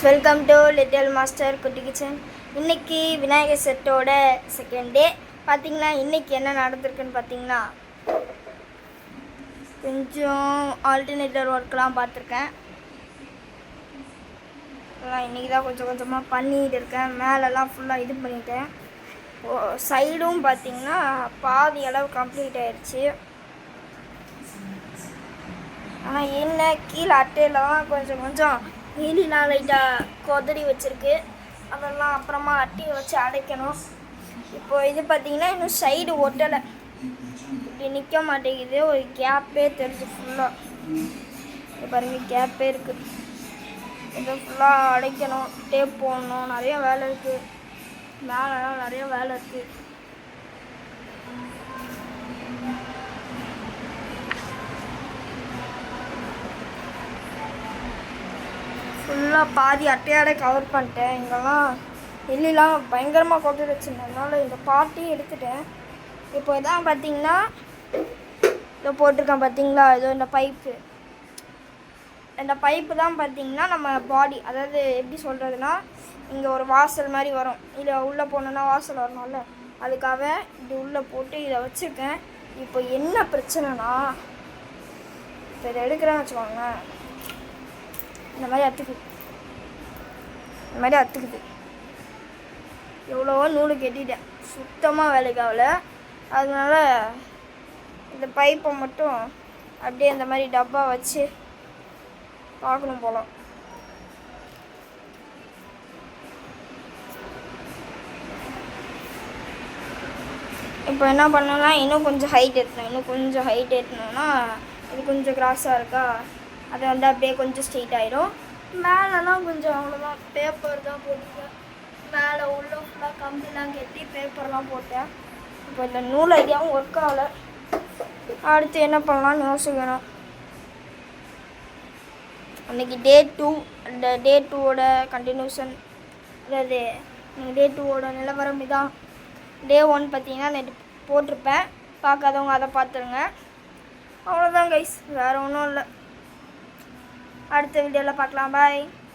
Welcome to little master குட்டி kitchen. இன்றைக்கி விநாயகர் செட்டோட செகண்ட் டே. பார்த்திங்கன்னா இன்றைக்கி என்ன நடந்திருக்குன்னு பார்த்தீங்கன்னா, கொஞ்சம் ஆல்டர்னேட்டர் ஒர்க்லாம் பார்த்துருக்கேன். இன்றைக்கி தான் கொஞ்சம் கொஞ்சமாக பண்ணிகிட்டு இருக்கேன். மேலெல்லாம் ஃபுல்லாக இது பண்ணிட்டேன். சைடும் பார்த்திங்கன்னா பாதி அளவு கம்ப்ளீட் ஆயிடுச்சு. ஆனால் என்ன கீழே அட்டையிலலாம் கொஞ்சம் நீலிலாம் லைட்டாக கொதறி வச்சுருக்கு. அதெல்லாம் அப்புறமா அட்டையை வச்சு அடைக்கணும். இப்போது இது பார்த்திங்கன்னா இன்னும் சைடு ஒட்டலை, இப்படி நிற்க மாட்டேங்குது. ஒரு கேப்பே தெரிஞ்சு ஃபுல்லாக இது பாருங்கள், கேப்பே இருக்குது. இதை ஃபுல்லாக அடைக்கணும், டேப் போடணும், நிறைய வேலை இருக்குது. மேலெலாம் நிறைய வேலை இருக்குது. ஃபுல்லாக பாதி அட்டையாட கவர் பண்ணிட்டேன். இங்கெல்லாம் எல்லாம் பயங்கரமாக கொண்டு வச்சுருந்ததுனால இந்த பார்ட்டியும் எடுத்துட்டேன். இப்போ இதான் பார்த்திங்கன்னா இதை போட்டிருக்கேன் பார்த்தீங்களா, இதோ இந்த பைப்பு தான் பார்த்திங்கன்னா நம்ம பாடி. அதாவது எப்படி சொல்கிறதுனா, இங்கே ஒரு வாசல் மாதிரி வரும். இதை உள்ளே போனோன்னா வாசல் வரணும்ல, அதுக்காக இப்படி உள்ளே போட்டு இதை வச்சுருக்கேன். இப்போ என்ன பிரச்சனைனா, இப்போ இதை எடுக்கிறேன்னு வச்சுக்கோங்க, இந்த மாதிரி அத்துக்குது. எவ்வளவோ நூலு கட்டிட்டேன், சுத்தமாக வேலைக்கு ஆகலை. அதனால இந்த பைப்பை மட்டும் அப்படியே இந்த மாதிரி டப்பா வச்சு பார்க்கணும் போல. இப்போ என்ன பண்ணோன்னா, இன்னும் கொஞ்சம் ஹைட் ஏற்றணும்னா இது கொஞ்சம் கிராஸாக இருக்கா, அதை வந்து அப்படியே கொஞ்சம் ஸ்ட்ரெயிட் ஆகிடும். மேலெலாம் கொஞ்சம் அவ்வளோதான், பேப்பர் தான் போட்டுருக்கேன். மேலே உள்ள ஃபுல்லாக கம்பிலாம் கட்டி பேப்பர்லாம் போட்டேன். இப்போ இந்த நூல் ஐடியாவும் ஒர்க் ஆகலை. அடுத்து என்ன பண்ணலான்னு யோசிக்கணும். அன்றைக்கி டே 2, அந்த டே 2வோட கண்டினியூஷன், அதாவது டே 2வோட நிலவரம் இதான். டே 1 பார்த்தீங்கன்னா நேற்று போட்டிருப்பேன், பார்க்காதவங்க அதை பார்த்துருங்க. அவ்வளோதான் கைஸ், வேறு ஒன்றும் இல்லை. அடுத்த வீடியோவில் பார்க்கலாம். பாய்.